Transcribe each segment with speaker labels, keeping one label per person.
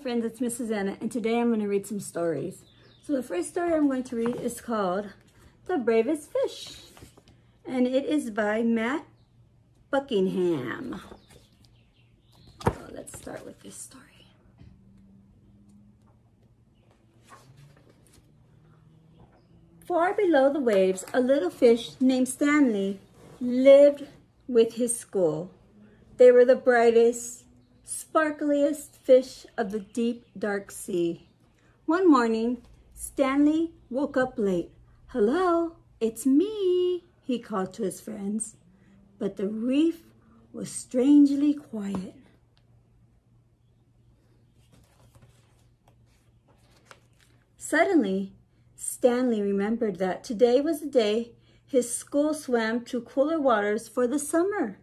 Speaker 1: friends, it's Mrs. Anna, and today I'm going to read some stories. So the first story I'm going to read is called The Bravest Fish, and it is by Matt Buckingham. So let's start with this story. Far below the waves, a little fish named Stanley lived with his school. They were the brightest, sparkliest fish of the deep, dark sea. One morning, Stanley woke up late. "Hello, it's me," he called to his friends. But the reef was strangely quiet. Suddenly, Stanley remembered that today was the day his school swam to cooler waters for the summer.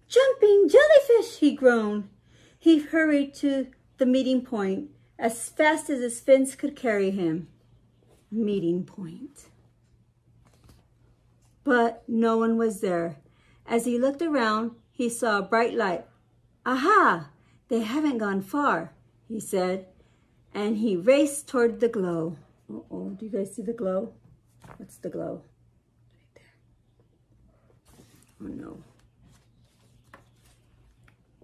Speaker 1: "Jumping jellyfish," he groaned. He hurried to the meeting point as fast as his fins could carry him. Meeting point. But no one was there. As he looked around, he saw a bright light. "Aha! They haven't gone far," he said, and he raced toward the glow. Uh-oh, do you guys see the glow? What's the glow? Right there. Oh no.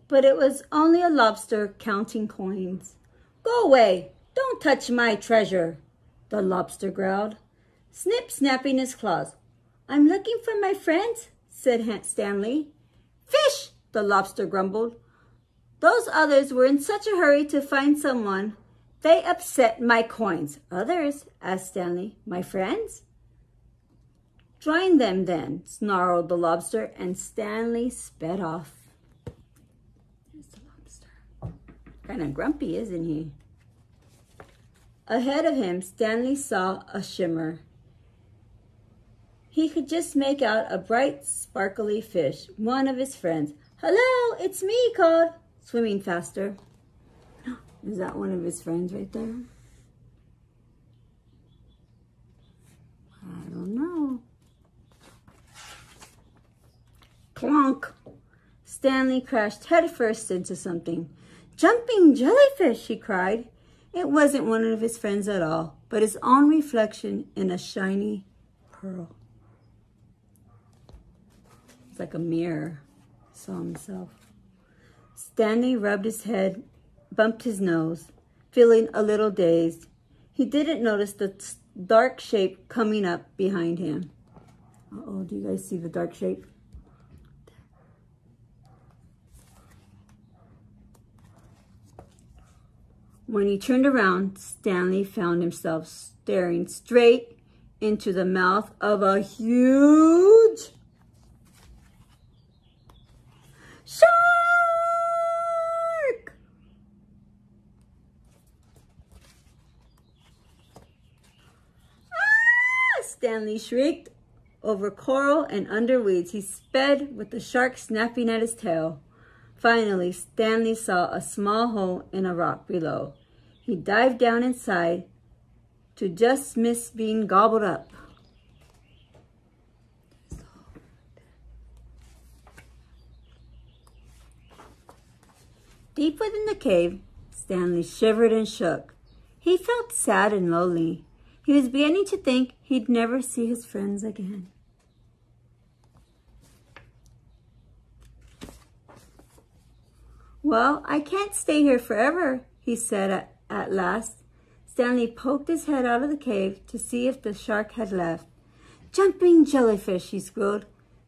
Speaker 1: But it was only a lobster counting coins. "Go away! Don't touch my treasure!" the lobster growled, snapping his claws. "I'm looking for my friends," said Stanley. "Fish!" the lobster grumbled. "Those others were in such a hurry to find someone, they upset my coins." "Others?" asked Stanley. "My friends?" "Join them then," snarled the lobster, and Stanley sped off. Kind of grumpy, isn't he? Ahead of him, Stanley saw a shimmer. He could just make out a bright, sparkly fish, one of his friends. "Hello, it's me," he called, swimming faster. Is that one of his friends right there? I don't know. Clonk! Stanley crashed headfirst into something. "Jumping jellyfish," he cried. It wasn't one of his friends at all, but his own reflection in a shiny pearl. It's like a mirror. He saw himself. Stanley rubbed his head, bumped his nose, feeling a little dazed. He didn't notice the dark shape coming up behind him. Uh-oh, do you guys see the dark shape? When he turned around, Stanley found himself staring straight into the mouth of a huge shark! "Ah!" Stanley shrieked. Over coral and under weeds, he sped with the shark snapping at his tail. Finally, Stanley saw a small hole in a rock below. He dived down inside to just miss being gobbled up. Deep within the cave, Stanley shivered and shook. He felt sad and lonely. He was beginning to think he'd never see his friends again. "Well, I can't stay here forever," he said at last. Stanley poked his head out of the cave to see if the shark had left. "Jumping jellyfish," he squealed.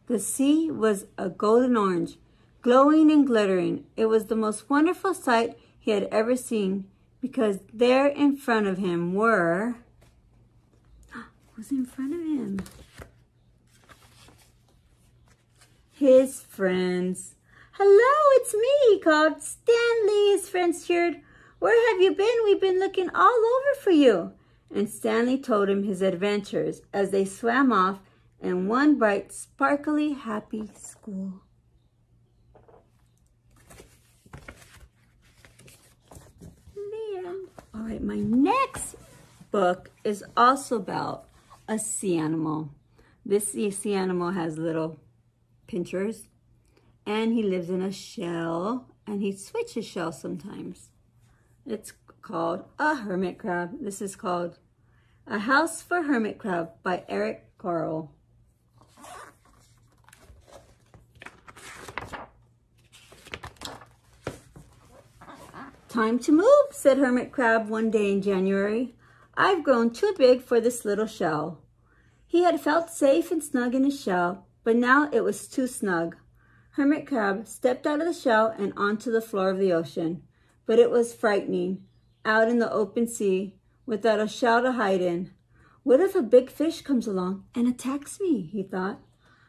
Speaker 1: The sea was a golden orange, glowing and glittering. It was the most wonderful sight he had ever seen, because there in front of him were... What was in front of him? His friends. "Hello, it's me," he called. "Stanley," his friends cheered. "Where have you been? We've been looking all over for you." And Stanley told him his adventures as they swam off in one bright, sparkly, happy school. The end. All right, my next book is also about a sea animal. This sea animal has little pinchers, and he lives in a shell, and he switches shells sometimes. It's called A Hermit Crab. This is called A House for Hermit Crab by Eric Carle. Time to move, said Hermit Crab one day in January. I've grown too big for this little shell. He had felt safe and snug in his shell, but now it was too snug. Hermit Crab stepped out of the shell and onto the floor of the ocean. But it was frightening, out in the open sea, without a shell to hide in. What if a big fish comes along and attacks me, he thought.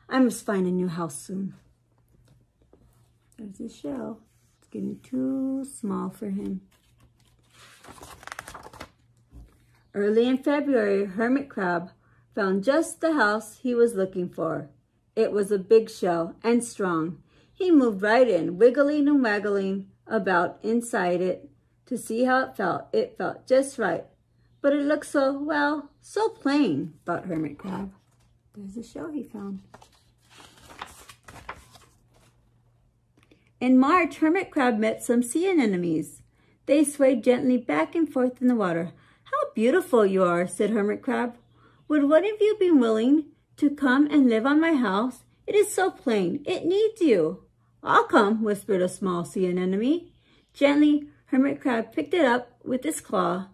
Speaker 1: I must find a new house soon. There's his shell. It's getting too small for him. Early in February, Hermit Crab found just the house he was looking for. It was a big shell and strong. He moved right in, wiggling and waggling about inside it to see how it felt. It felt just right. But it looked so, well, so plain, thought Hermit Crab. There's the shell he found. In March, Hermit Crab met some sea anemones. They swayed gently back and forth in the water. How beautiful you are, said Hermit Crab. Would one of you be willing to come and live on my house? It is so plain. It needs you. I'll come, whispered a small sea anemone. Gently, Hermit Crab picked it up with his claw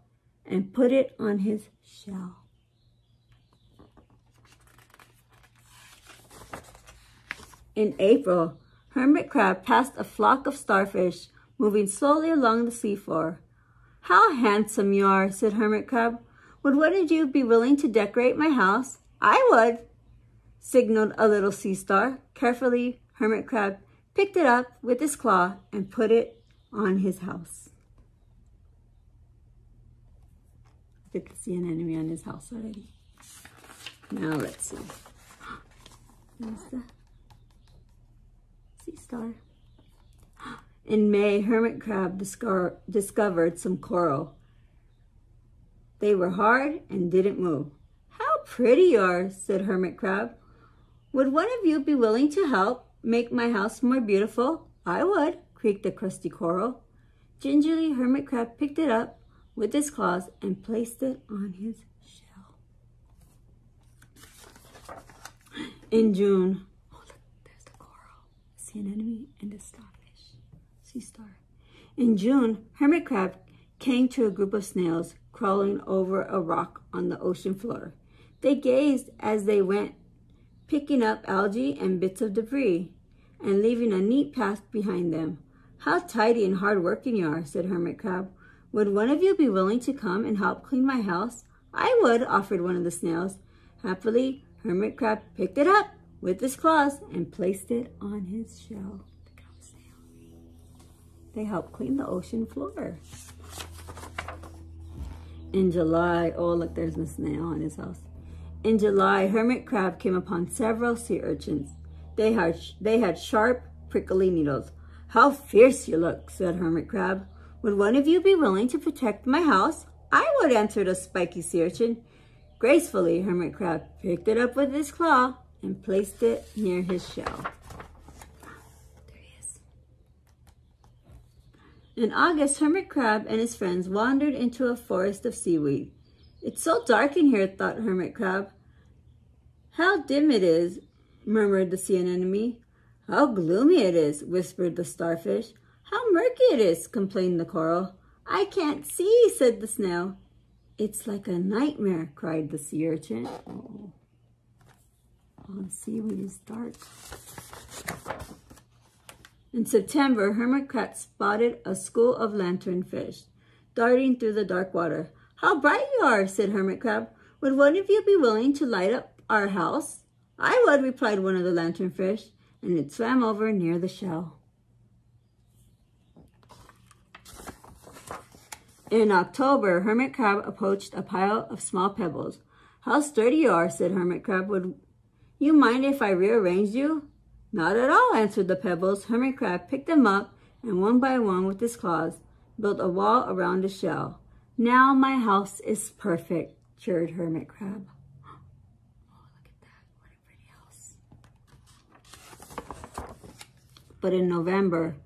Speaker 1: and put it on his shell. In April, Hermit Crab passed a flock of starfish moving slowly along the seafloor. How handsome you are, said Hermit Crab. Would one of you be willing to decorate my house? I would, signaled a little sea star. Carefully, Hermit Crab picked it up with his claw and put it on his house. I could see an enemy on his house already. Now let's see. There's the sea star. In May, Hermit Crab discovered some coral. They were hard and didn't move. How pretty you are, said Hermit Crab. Would one of you be willing to help make my house more beautiful? I would, creaked the crusty coral. Gingerly, Hermit Crab picked it up with his claws and placed it on his shell. In June, oh look, there's the coral, sea anemone and a starfish, sea star. In June, Hermit Crab came to a group of snails crawling over a rock on the ocean floor. They gazed as they went, picking up algae and bits of debris and leaving a neat path behind them. How tidy and hard-working you are, said Hermit Crab. Would one of you be willing to come and help clean my house? I would, offered one of the snails. Happily, Hermit Crab picked it up with his claws and placed it on his shell. Look at the snail. They help clean the ocean floor. In July, oh look, there's a snail on his house. In July, Hermit Crab came upon several sea urchins. They had sharp, prickly needles. How fierce you look, said Hermit Crab. Would one of you be willing to protect my house? I would, answered a spiky sea urchin. Gracefully, Hermit Crab picked it up with his claw and placed it near his shell. There he is. In August, Hermit Crab and his friends wandered into a forest of seaweed. It's so dark in here, thought Hermit Crab. How dim it is, murmured the sea anemone. How gloomy it is, whispered the starfish. How murky it is, complained the coral. I can't see, said the snail. It's like a nightmare, cried the sea urchin. Oh, the seaweed is dark. In September, Hermit Crab spotted a school of lanternfish darting through the dark water. How bright you are, said Hermit Crab. Would one of you be willing to light up our house? I would, replied one of the lanternfish, and it swam over near the shell. In October, Hermit Crab approached a pile of small pebbles. How sturdy you are, said Hermit Crab. Would you mind if I rearranged you? Not at all, answered the pebbles. Hermit Crab picked them up and one by one with his claws built a wall around his shell. Now my house is perfect, chirped Hermit Crab. Oh, look at that. What a pretty house. But in November,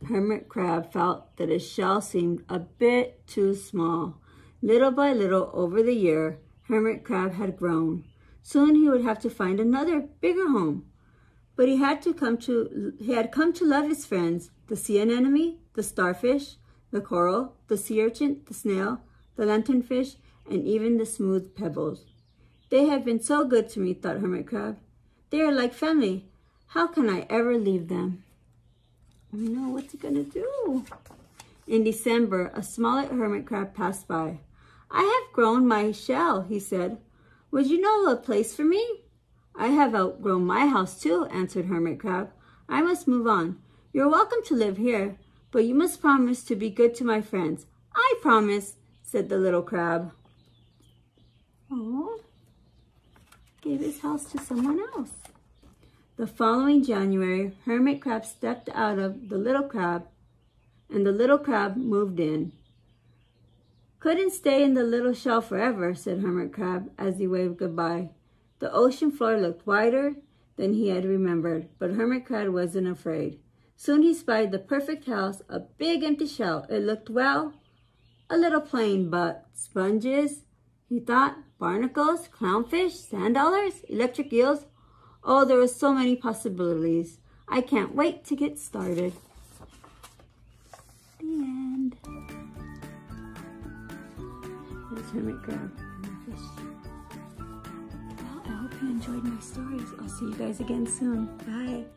Speaker 1: Hermit Crab felt that his shell seemed a bit too small. Little by little over the year, Hermit Crab had grown. Soon he would have to find another, bigger home. But he had come to love his friends, the sea anemone, the starfish, the coral, the sea urchin, the snail, the lanternfish, and even the smooth pebbles. They have been so good to me, thought Hermit Crab. They are like family. How can I ever leave them? I know, what's he gonna do? In December, a smaller hermit crab passed by. I have grown my shell, he said. Would you know a place for me? I have outgrown my house too, answered Hermit Crab. I must move on. You're welcome to live here, but you must promise to be good to my friends. I promise, said the little crab. Oh, gave his house to someone else. The following January, Hermit Crab stepped out of the little crab, and the little crab moved in. Couldn't stay in the little shell forever, said Hermit Crab as he waved goodbye. The ocean floor looked wider than he had remembered, but Hermit Crab wasn't afraid. Soon he spied the perfect house, a big empty shell. It looked, well, a little plain, but sponges, he thought, barnacles, clownfish, sand dollars, electric eels. Oh, there were so many possibilities. I can't wait to get started. The end. There's Hermit Crab and the fish. Well, I hope you enjoyed my stories. I'll see you guys again soon. Bye.